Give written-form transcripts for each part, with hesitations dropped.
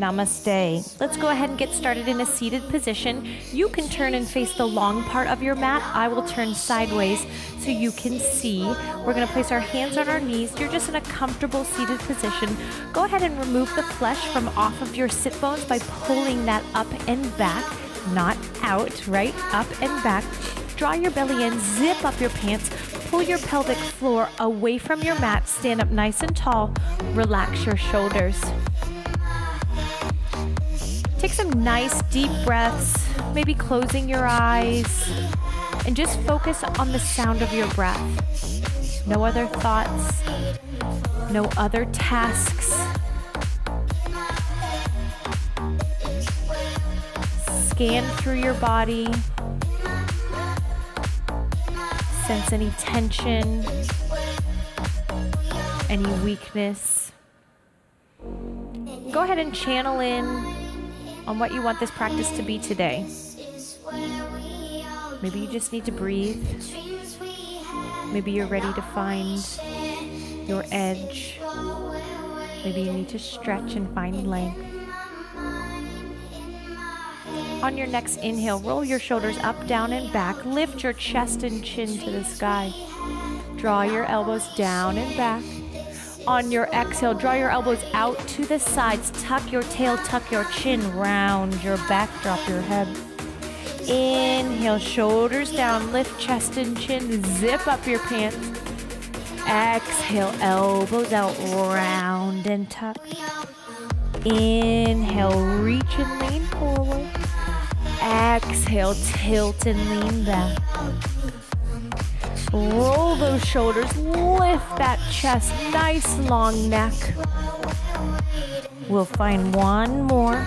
Namaste. Let's go ahead and get started in a seated position. You can turn and face the long part of your mat. I will turn sideways so you can see. We're going to place our hands on our knees. You're just in a comfortable seated position. Go ahead and remove the flesh from off of your sit bones by pulling that up and back, not out, right? Up and back. Draw your belly in, zip up your pants, pull your pelvic floor away from your mat, stand up nice and tall, relax your shoulders. Take some nice deep breaths, maybe closing your eyes, and just focus on the sound of your breath. No other thoughts, no other tasks. Scan through your body. Sense any tension, any weakness. Go ahead and channel in on what you want this practice to be today. Maybe you just need to breathe. Maybe you're ready to find your edge. Maybe you need to stretch and find length. On your next inhale, roll your shoulders up, down, and back. Lift your chest and chin to the sky. Draw your elbows down and back. On your exhale, draw your elbows out to the sides. Tuck your tail, tuck your chin, round your back, drop your head. Inhale, shoulders down, lift chest and chin, zip up your pants. Exhale, elbows out, round and tuck. Inhale, reach and lean forward. Exhale, tilt and lean back. Roll those shoulders, lift that chest, nice long neck. We'll find one more.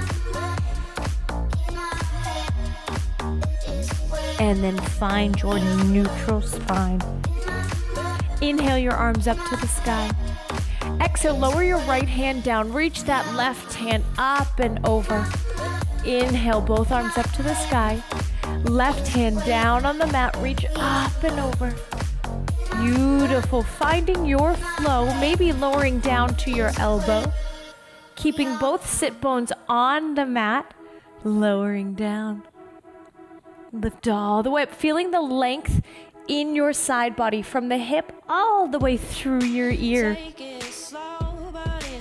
And then find your neutral spine. Inhale your arms up to the sky. Exhale, lower your right hand down, reach that left hand up and over. Inhale, both arms up to the sky. Left hand down on the mat, reach up and over. Beautiful. Finding your flow, maybe lowering down to your elbow. Keeping both sit bones on the mat, lowering down. Lift all the way up, feeling the length in your side body from the hip all the way through your ear.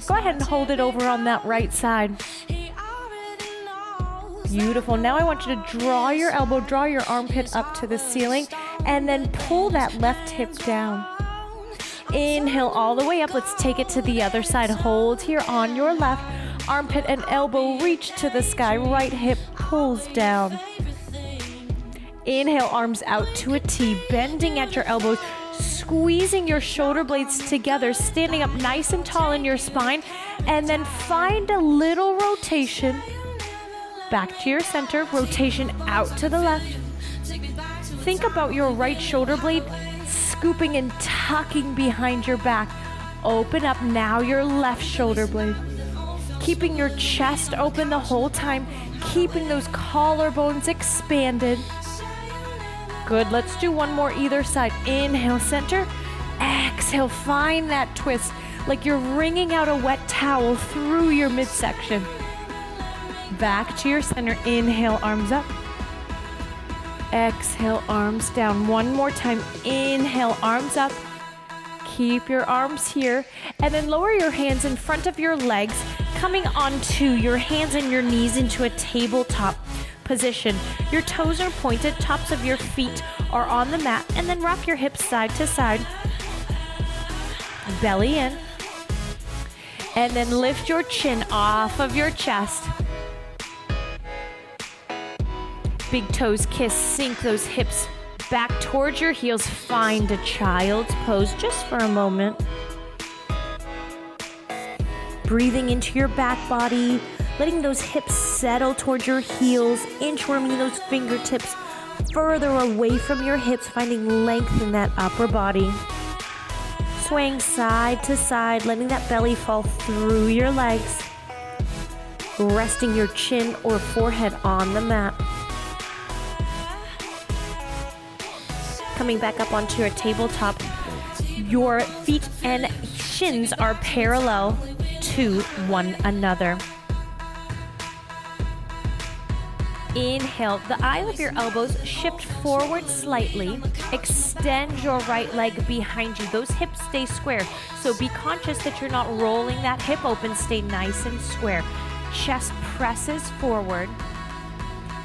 Go ahead and hold it over on that right side. Beautiful. Now I want you to draw your elbow, draw your armpit up to the ceiling, and then pull that left hip down. Inhale all the way up. Let's take it to the other side. Hold here on your left. Armpit and elbow reach to the sky. Right hip pulls down. Inhale, arms out to a T, bending at your elbows, squeezing your shoulder blades together, standing up nice and tall in your spine, and then find a little rotation. Back to your center, rotation out to the left. Think about your right shoulder blade scooping and tucking behind your back. Open up now your left shoulder blade. Keeping your chest open the whole time, keeping those collarbones expanded. Good, let's do one more either side. Inhale, center. Exhale, find that twist like you're wringing out a wet towel through your midsection. Back to your center. Inhale, arms up. Exhale, arms down. One more time. Inhale, arms up. Keep your arms here. And then lower your hands in front of your legs, coming onto your hands and your knees into a tabletop position. Your toes are pointed, tops of your feet are on the mat, and then rock your hips side to side. Belly in. And then lift your chin off of your chest. Big toes kiss, sink those hips back towards your heels. Find a child's pose just for a moment. Breathing into your back body, letting those hips settle towards your heels, inchworming those fingertips further away from your hips, finding length in that upper body. Swaying side to side, letting that belly fall through your legs. Resting your chin or forehead on the mat. Coming back up onto your tabletop, your feet and shins are parallel to one another. Inhale, the eye of your elbows shift forward slightly. Extend your right leg behind you. Those hips stay square. So be conscious that you're not rolling that hip open. Stay nice and square. Chest presses forward.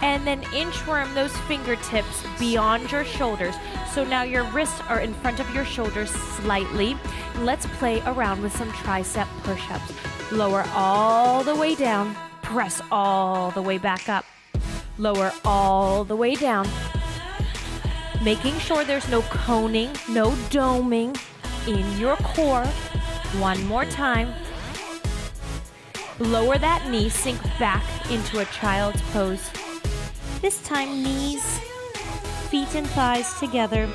And then inchworm those fingertips beyond your shoulders. So now your wrists are in front of your shoulders slightly. Let's play around with some tricep push-ups. Lower all the way down. Press all the way back up. Lower all the way down. Making sure there's no coning, no doming in your core. One more time. Lower that knee, sink back into a child's pose. This time, knees, feet and thighs together.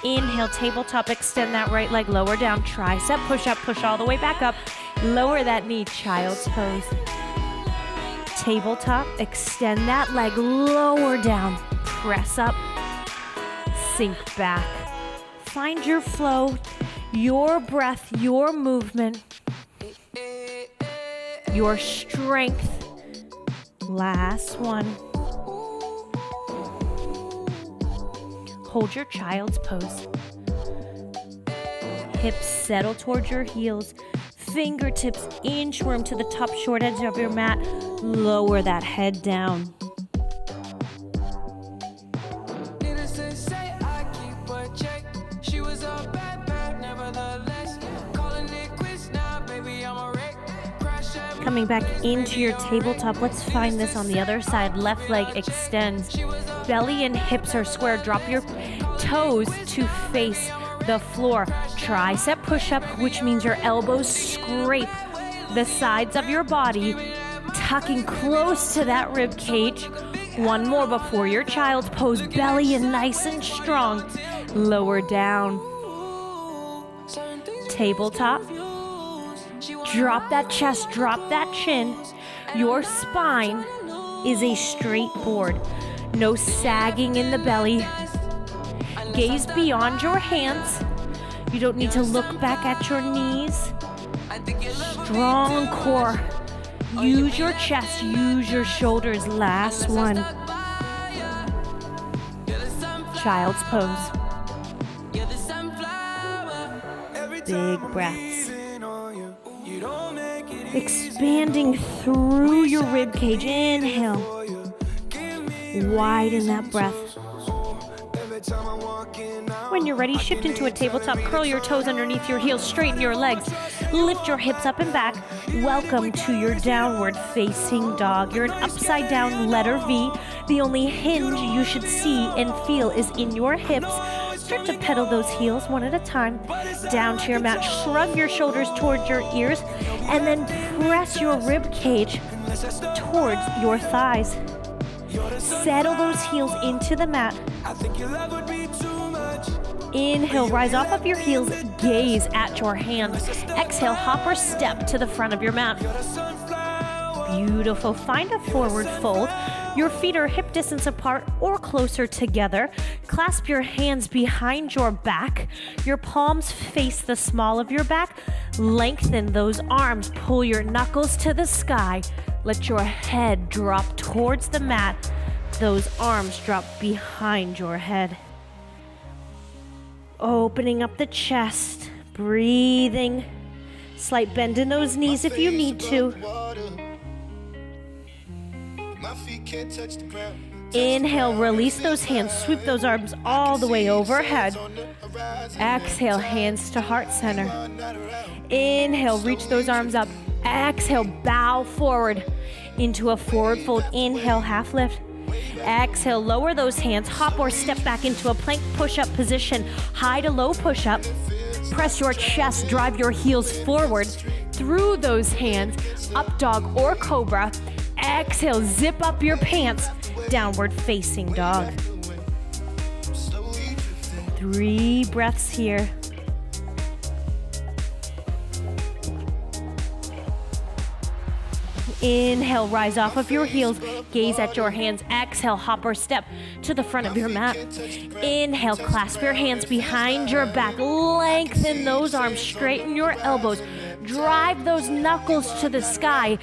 Inhale, tabletop, extend that right leg, lower down, tricep push-up, push all the way back up. Lower that knee, child's pose. Tabletop, extend that leg, lower down, press up, sink back. Find your flow, your breath, your movement, your strength. Last one. Hold your child's pose. Hips settle towards your heels. Fingertips inchworm to the top short edge of your mat. Lower that head down. Coming back into your tabletop, let's find this on the other side. Left leg extends. Belly and hips are square. Drop your toes to face the floor. Tricep push-up, which means your elbows scrape the sides of your body, tucking close to that rib cage. One more before your child's pose. Belly in nice and strong. Lower down. Tabletop. Drop that chest, drop that chin. Your spine is a straight board. No sagging in the belly. Gaze beyond your hands. You don't need to look back at your knees. Strong core. Use your chest, use your shoulders. Last one. Child's pose. Big breaths. Expanding through your rib cage. Inhale. Widen that breath. When you're ready, shift into a tabletop. Curl your toes underneath your heels. Straighten your legs. Lift your hips up and back. Welcome to your downward facing dog. You're an upside down letter V. The only hinge you should see and feel is in your hips. Start to pedal those heels one at a time. Down to your mat. Shrug your shoulders towards your ears. And then press your rib cage towards your thighs. Settle those heels into the mat. Inhale, rise off of your heels, gaze at your hands. Exhale, hop or step to the front of your mat. Beautiful. Find a forward fold. Your feet are hip distance apart or closer together. Clasp your hands behind your back. Your palms face the small of your back. Lengthen those arms. Pull your knuckles to the sky. Let your head drop towards the mat. Those arms drop behind your head. Opening up the chest. Breathing. Slight bend in those knees if you need to. Inhale, release those hands. Sweep those arms all the way overhead. Exhale, hands to heart center. Inhale, reach those arms up. Exhale, bow forward into a forward fold. Inhale, half lift. Exhale, lower those hands. Hop or step back into a plank push-up position. High to low push-up. Press your chest, drive your heels forward through those hands. Up dog or cobra. Exhale, zip up your pants. Downward facing dog. 3 breaths here. Inhale, rise off of your heels. Gaze at your hands. Exhale, hop or step to the front of your mat. Inhale, clasp your hands behind your back. Lengthen those arms. Straighten your elbows. Drive those knuckles to the sky.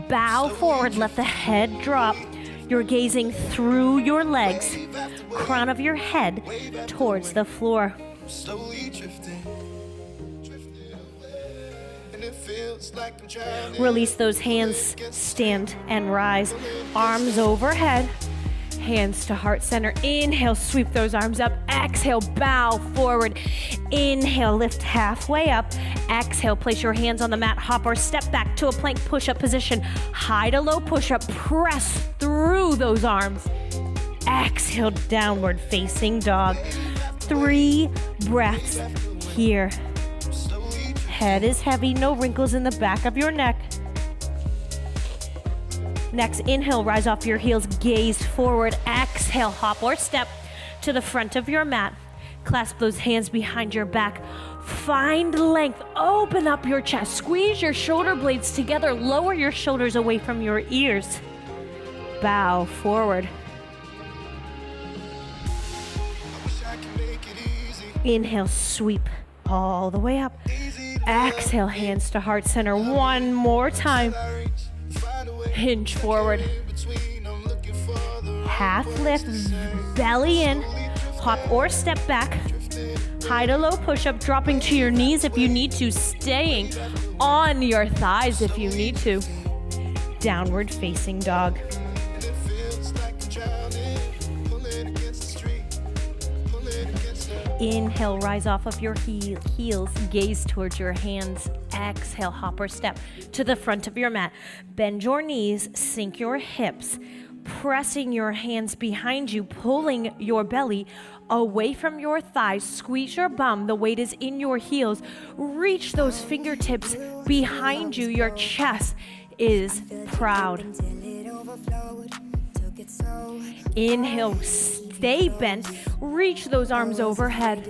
Bow forward. Let the head drop. You're gazing through your legs, crown of your head towards the floor. Slowly drifting, and it feels like I'm drowning. Release those hands, stand and rise. Arms overhead, hands to heart center. Inhale, sweep those arms up. Exhale, bow forward. Inhale, lift halfway up. Exhale, place your hands on the mat, hop or step back to a plank push-up position. High to low push-up, press through those arms. Exhale, downward facing dog. 3 breaths here. Head is heavy, no wrinkles in the back of your neck. Next, inhale, rise off your heels, gaze forward. Exhale, hop or step to the front of your mat. Clasp those hands behind your back. Find length, open up your chest, squeeze your shoulder blades together, lower your shoulders away from your ears. Bow forward. Inhale, sweep all the way up. Exhale, hands to heart center. One more time. Hinge forward. Half lift, belly in. Hop or step back. High to low push-up, dropping to your knees if you need to. Staying on your thighs if you need to. Downward facing dog. Inhale, rise off of your heels, gaze towards your hands. Exhale, hop or step to the front of your mat. Bend your knees, sink your hips, pressing your hands behind you, pulling your belly away from your thighs. Squeeze your bum, the weight is in your heels. Reach those fingertips behind you. Your chest is proud. Inhale, stay bent. Reach those arms overhead.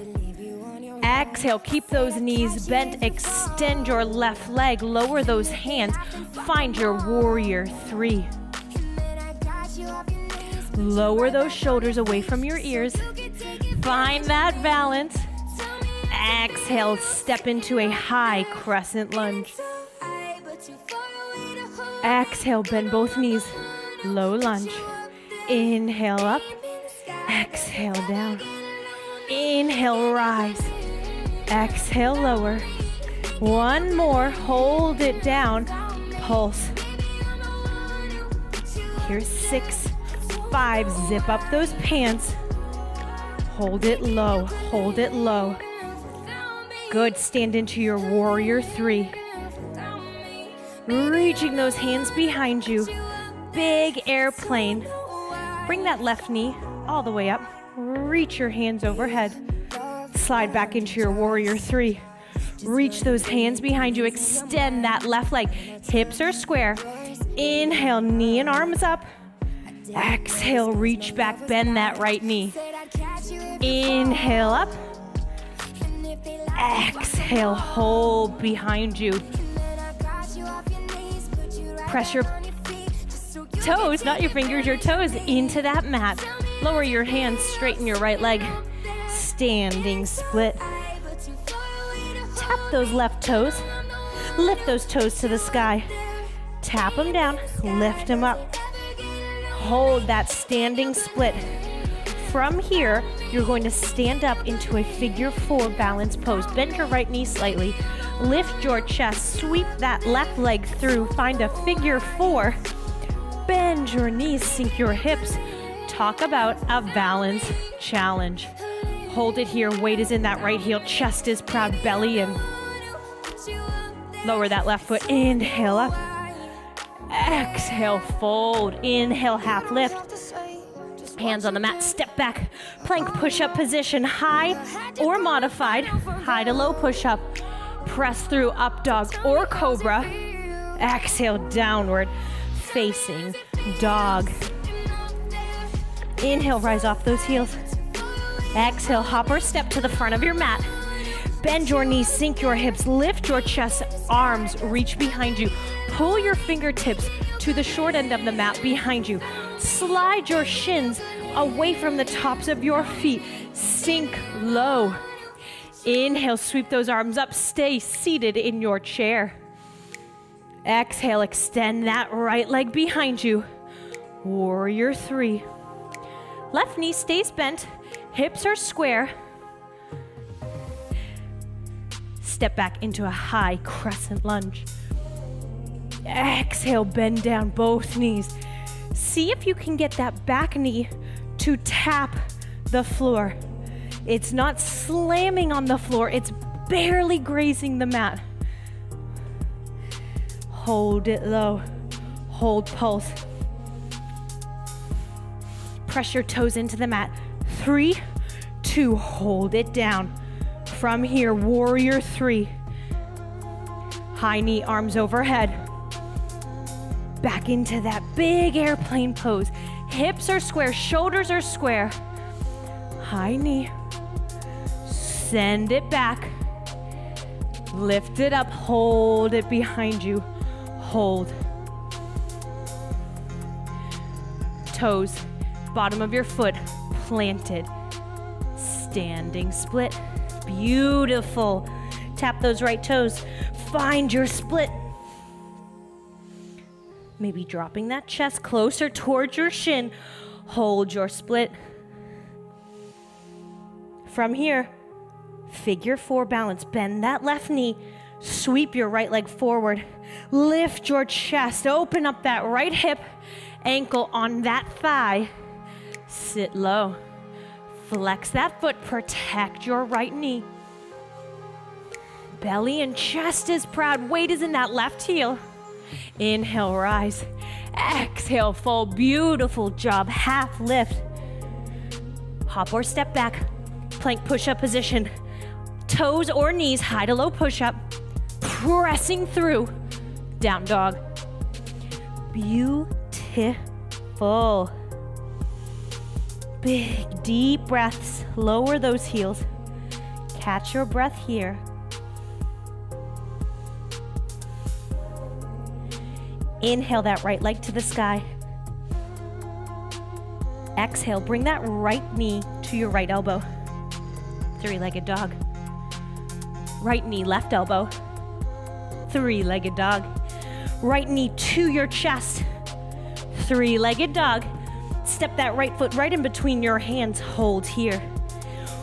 Exhale, keep those knees bent. Extend your left leg. Lower those hands. Find your warrior 3. Lower those shoulders away from your ears. Find that balance. Exhale, step into a high crescent lunge. Exhale, bend both knees. Low lunge. Inhale up. Exhale down. Inhale, rise. Exhale, lower. One more. Hold it down. Pulse. Here's 6, 5. Zip up those pants. Hold it low. Hold it low. Good. Stand into your warrior 3. Reaching those hands behind you. Big airplane. Bring that left knee all the way up. Reach your hands overhead. Slide back into your warrior 3. Reach those hands behind you. Extend that left leg. Hips are square. Inhale, knee and arms up. Exhale, reach back, bend that right knee. Inhale up. Exhale, hold behind you. Press your toes, not your fingers, your toes into that mat. Lower your hands, straighten your right leg. Standing split. Tap those left toes. Lift those toes to the sky. Tap them down, lift them up. Hold that standing split. From here, you're going to stand up into a figure 4 balance pose. Bend your right knee slightly. Lift your chest, sweep that left leg through. Find a figure 4. Bend your knees, sink your hips. Talk about a balance challenge. Hold it here, weight is in that right heel, chest is proud, belly in. Lower that left foot, inhale up. Exhale, fold. Inhale, half lift. Hands on the mat, step back. Plank push-up position, high or modified. High to low push-up. Press through up dog or cobra. Exhale, downward facing dog. Inhale, rise off those heels. Exhale, hop or step to the front of your mat. Bend your knees, sink your hips, lift your chest, arms reach behind you. Pull your fingertips to the short end of the mat behind you. Slide your shins away from the tops of your feet. Sink low. Inhale, sweep those arms up. Stay seated in your chair. Exhale, extend that right leg behind you. Warrior 3. Left knee stays bent, hips are square. Step back into a high crescent lunge. Exhale, bend down both knees. See if you can get that back knee to tap the floor. It's not slamming on the floor, it's barely grazing the mat. Hold it low, hold pulse. Press your toes into the mat. 3, 2, hold it down. From here, warrior 3. High knee, arms overhead. Back into that big airplane pose. Hips are square, shoulders are square. High knee. Send it back. Lift it up, hold it behind you. Hold. Toes, bottom of your foot planted. Standing split. Beautiful. Tap those right toes. Find your split. Maybe dropping that chest closer towards your shin. Hold your split. From here, figure 4 balance. Bend that left knee. Sweep your right leg forward. Lift your chest. Open up that right hip. Ankle on that thigh. Sit low. Flex that foot. Protect your right knee. Belly and chest is proud. Weight is in that left heel. Inhale, rise. Exhale, fold. Beautiful job. Half lift. Hop or step back. Plank push-up position. Toes or knees, high to low push-up. Pressing through. Down dog. Beautiful. Big, deep breaths. Lower those heels. Catch your breath here. Inhale that right leg to the sky. Exhale, bring that right knee to your right elbow. 3-legged dog. Right knee, left elbow. 3-legged dog. Right knee to your chest. 3-legged dog. Step that right foot right in between your hands. Hold here.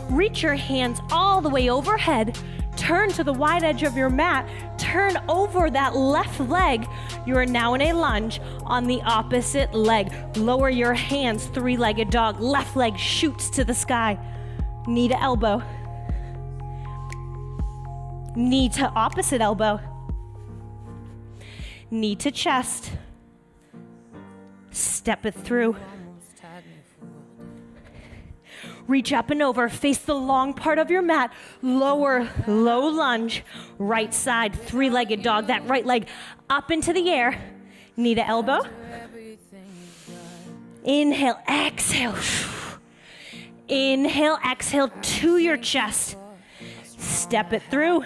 Reach your hands all the way overhead. Turn to the wide edge of your mat. Turn over that left leg. You are now in a lunge on the opposite leg. Lower your hands, 3-legged dog. Left leg shoots to the sky. Knee to elbow. Knee to opposite elbow. Knee to chest. Step it through. Reach up and over, face the long part of your mat, lower, low lunge, right side, 3-legged dog, that right leg up into the air, knee to elbow. Inhale, exhale. Inhale, exhale to your chest. Step it through.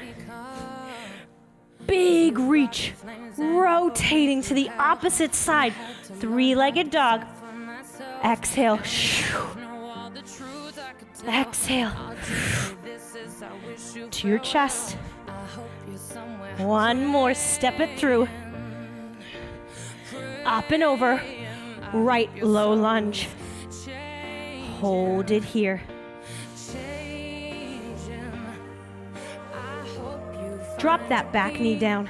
Big reach, rotating to the opposite side, 3-legged dog. Exhale. Exhale to your chest. One more, step it through. Up and over, right low lunge. Hold it here. Drop that back knee down.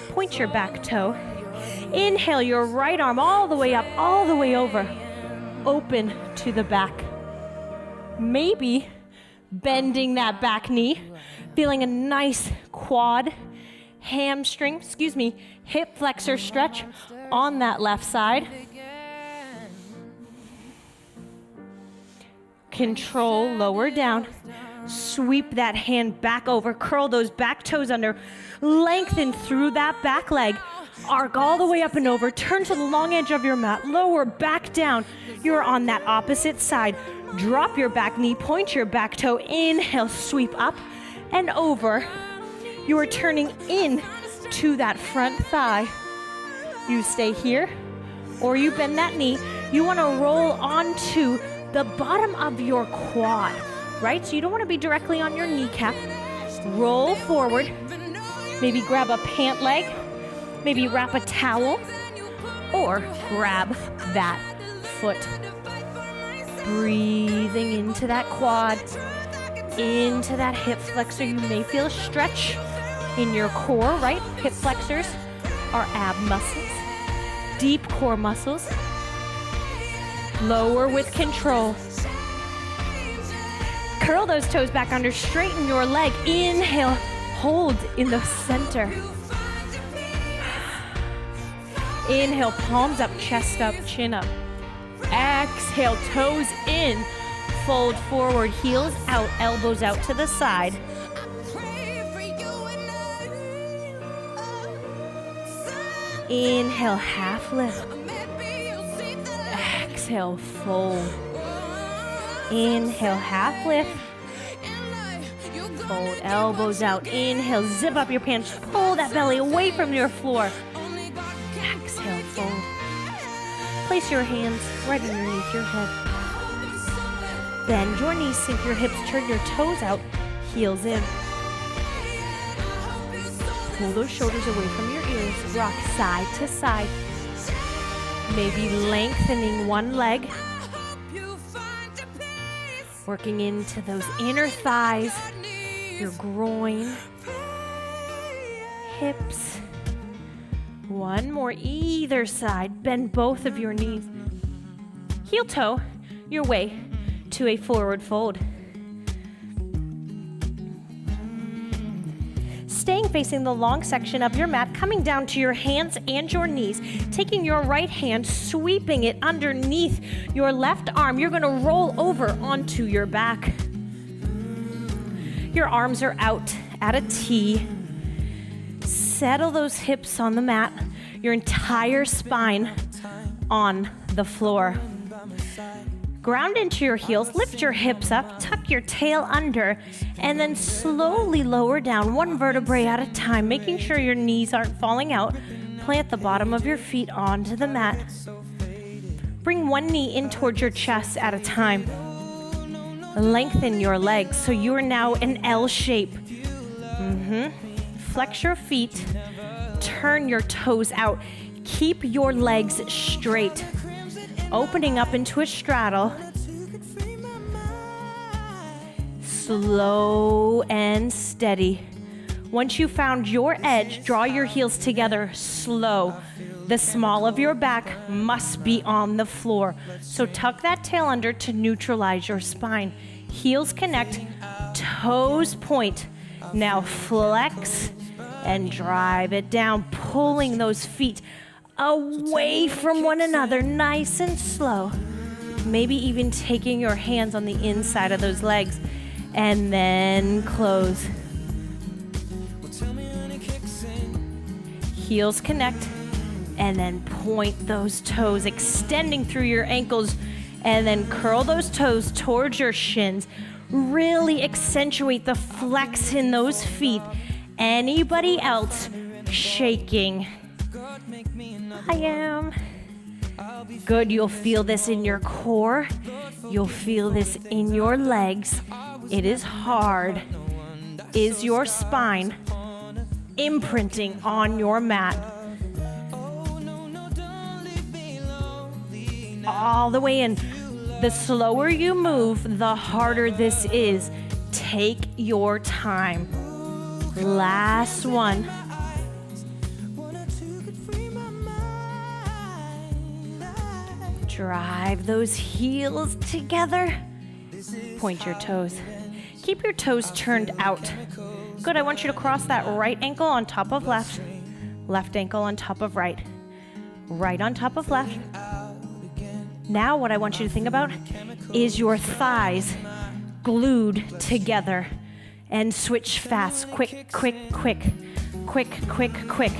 Point your back toe. Inhale your right arm all the way up, all the way over. Open to the back. Maybe bending that back knee, feeling a nice quad, hamstring, hip flexor stretch on that left side. Control, lower down. Sweep that hand back over, curl those back toes under, lengthen through that back leg, arc all the way up and over, turn to the long edge of your mat, lower back down. You're on that opposite side. Drop your back knee, point your back toe, inhale, sweep up and over. You are turning in to that front thigh. You stay here or you bend that knee. You want to roll onto the bottom of your quad, right? So you don't want to be directly on your kneecap. Roll forward. Maybe grab a pant leg. Maybe wrap a towel or grab that foot. Breathing into that quad, into that hip flexor. You may feel a stretch in your core, right? Hip flexors are ab muscles, deep core muscles. Lower with control. Curl those toes back under, straighten your leg. Inhale, hold in the center. Inhale, palms up, chest up, chin up. Exhale, toes in, fold forward, heels out, elbows out to the side. Inhale, half lift. Exhale, fold. Inhale, half lift. Fold, elbows out. Inhale, zip up your pants. Pull that belly away from your floor. Exhale, fold. Place your hands right underneath your head. Bend your knees, sink your hips, turn your toes out, heels in. Pull those shoulders away from your ears. Rock side to side. Maybe lengthening one leg. Working into those inner thighs, your groin, hips. One more, either side. Bend both of your knees. Heel toe your way to a forward fold. Staying facing the long section of your mat, coming down to your hands and your knees. Taking your right hand, sweeping it underneath your left arm. You're gonna roll over onto your back. Your arms are out at a T. Settle those hips on the mat. Your entire spine on the floor. Ground into your heels, lift your hips up, tuck your tail under, and then slowly lower down one vertebrae at a time, making sure your knees aren't falling out. Plant the bottom of your feet onto the mat. Bring one knee in towards your chest at a time. Lengthen your legs so you are now an L shape. Flex your feet, turn your toes out. Keep your legs straight. Opening up into a straddle. Slow and steady. Once you found your edge, draw your heels together slow. The small of your back must be on the floor. So tuck that tail under to neutralize your spine. Heels connect, toes point. Now flex and drive it down, pulling those feet away from one another, nice and slow. Maybe even taking your hands on the inside of those legs and then close. Heels connect and then point those toes, extending through your ankles, and then curl those toes towards your shins. Really accentuate the flex in those feet. Anybody else shaking? I am. Good, you'll feel this in your core. You'll feel this in your legs. It is hard. Is your spine imprinting on your mat? All the way in. The slower you move, the harder this is. Take your time. Last one. Drive those heels together. Point your toes. Keep your toes turned out. Good, I want you to cross that right ankle on top of left. Left ankle on top of right. Right on top of left. Now what I want you to think about is your thighs glued together. And switch fast. Quick, quick, quick. Quick, quick, quick.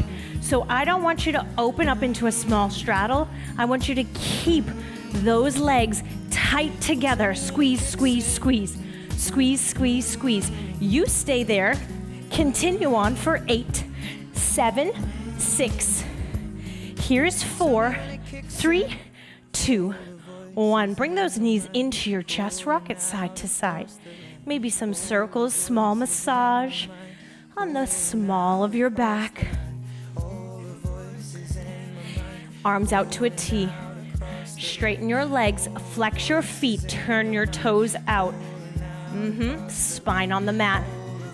So I don't want you to open up into a small straddle. I want you to keep those legs tight together. Squeeze, squeeze, squeeze. Squeeze, squeeze, squeeze. You stay there. Continue on for 8, 7, 6. Here's 4, 3, 2, 1. Bring those knees into your chest. Rock it side to side. Maybe some circles, small massage on the small of your back. Arms out to a T. Straighten your legs, flex your feet, turn your toes out. Spine on the mat.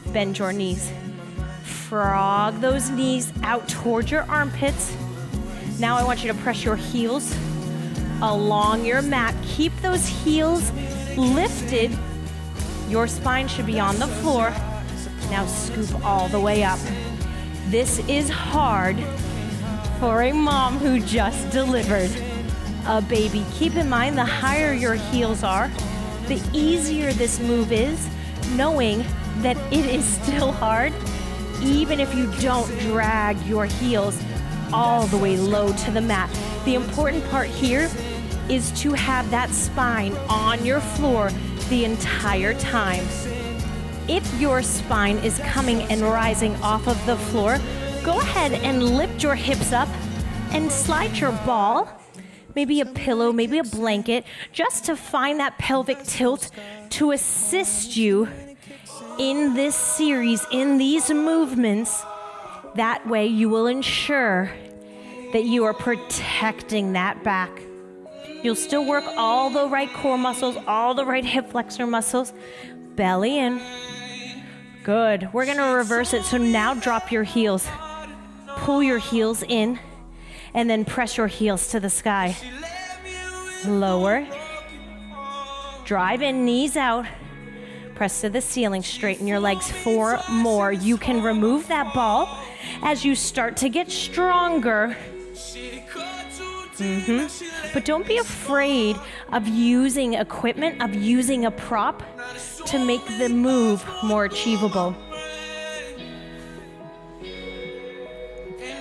Bend your knees. Frog those knees out towards your armpits. Now I want you to press your heels along your mat. Keep those heels lifted. Your spine should be on the floor. Now scoop all the way up. This is hard for a mom who just delivered a baby. Keep in mind, the higher your heels are, the easier this move is, knowing that it is still hard, even if you don't drag your heels all the way low to the mat. The important part here is to have that spine on your floor the entire time. If your spine is coming and rising off of the floor, go ahead and lift your hips up and slide your ball, maybe a pillow, maybe a blanket, just to find that pelvic tilt to assist you in this series, in these movements. That way you will ensure that you are protecting that back. You'll still work all the right core muscles, all the right hip flexor muscles. Belly in. Good. We're gonna reverse it. So now drop your heels. Pull your heels in and then press your heels to the sky. Lower. Drive in, knees out. Press to the ceiling, straighten your legs. 4 more. You can remove that ball as you start to get stronger. But don't be afraid of using equipment, of using a prop to make the move more achievable.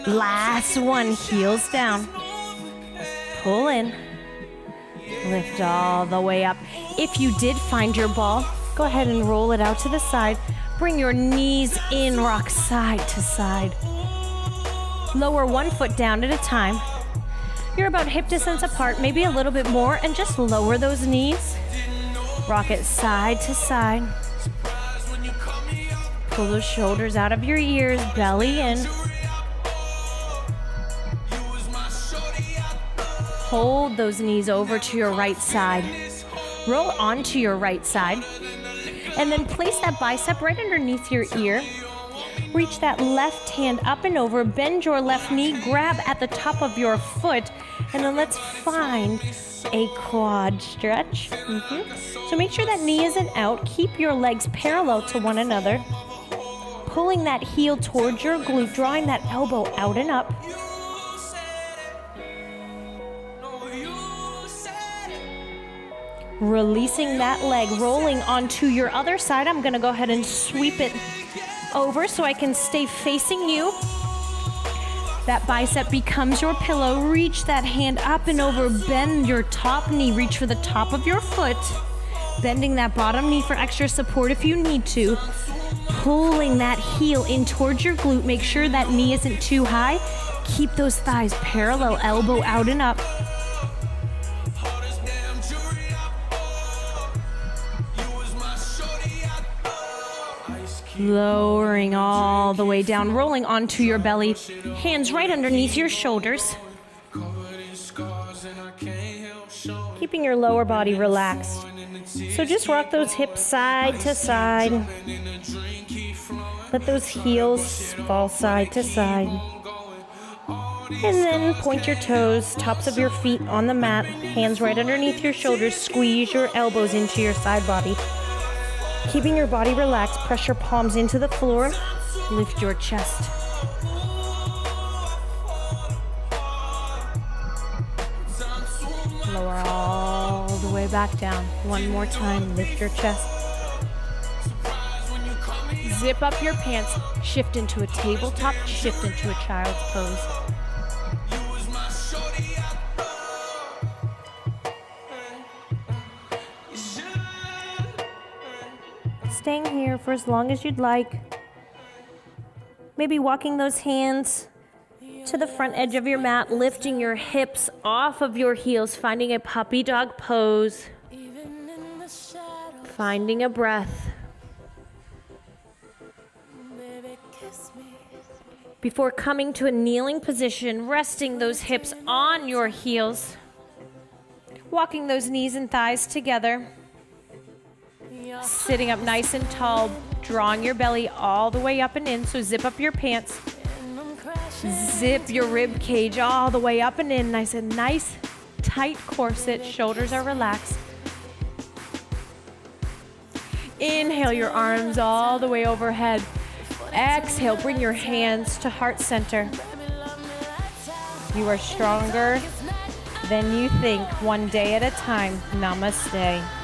Last one, heels down. Pull in. Lift all the way up. If you did find your ball, go ahead and roll it out to the side. Bring your knees in, rock side to side. Lower one foot down at a time. You're about hip distance apart, maybe a little bit more, and just lower those knees. Rock it side to side. Pull those shoulders out of your ears, belly in. Hold those knees over to your right side. Roll onto your right side. And then place that bicep right underneath your ear. Reach that left hand up and over, bend your left knee, grab at the top of your foot, and then let's find a quad stretch. So make sure that knee isn't out. Keep your legs parallel to one another. Pulling that heel towards your glute, drawing that elbow out and up. Releasing that leg, rolling onto your other side. I'm gonna go ahead and sweep it over so I can stay facing you. That bicep becomes your pillow. Reach that hand up and over, bend your top knee, reach for the top of your foot, bending that bottom knee for extra support if you need to. Pulling that heel in towards your glute, make sure that knee isn't too high. Keep those thighs parallel, elbow out and up. Lowering all the way down, rolling onto your belly, hands right underneath your shoulders. Keeping your lower body relaxed. So just rock those hips side to side. Let those heels fall side to side. And then point your toes, tops of your feet on the mat, hands right underneath your shoulders. Squeeze your elbows into your side body. Keeping your body relaxed, press your palms into the floor, lift your chest. Lower all the way back down. One more time, lift your chest. Zip up your pants, shift into a tabletop, shift into a child's pose. Staying here for as long as you'd like. Maybe walking those hands to the front edge of your mat, lifting your hips off of your heels, finding a puppy dog pose, finding a breath. before coming to a kneeling position, resting those hips on your heels, walking those knees and thighs together, sitting up nice and tall, drawing your belly all the way up and in, so zip up your pants, zip your rib cage all the way up and in, nice tight corset, shoulders are relaxed. Inhale your arms all the way overhead. Exhale, bring your hands to heart center. You are stronger than you think, one day at a time. Namaste.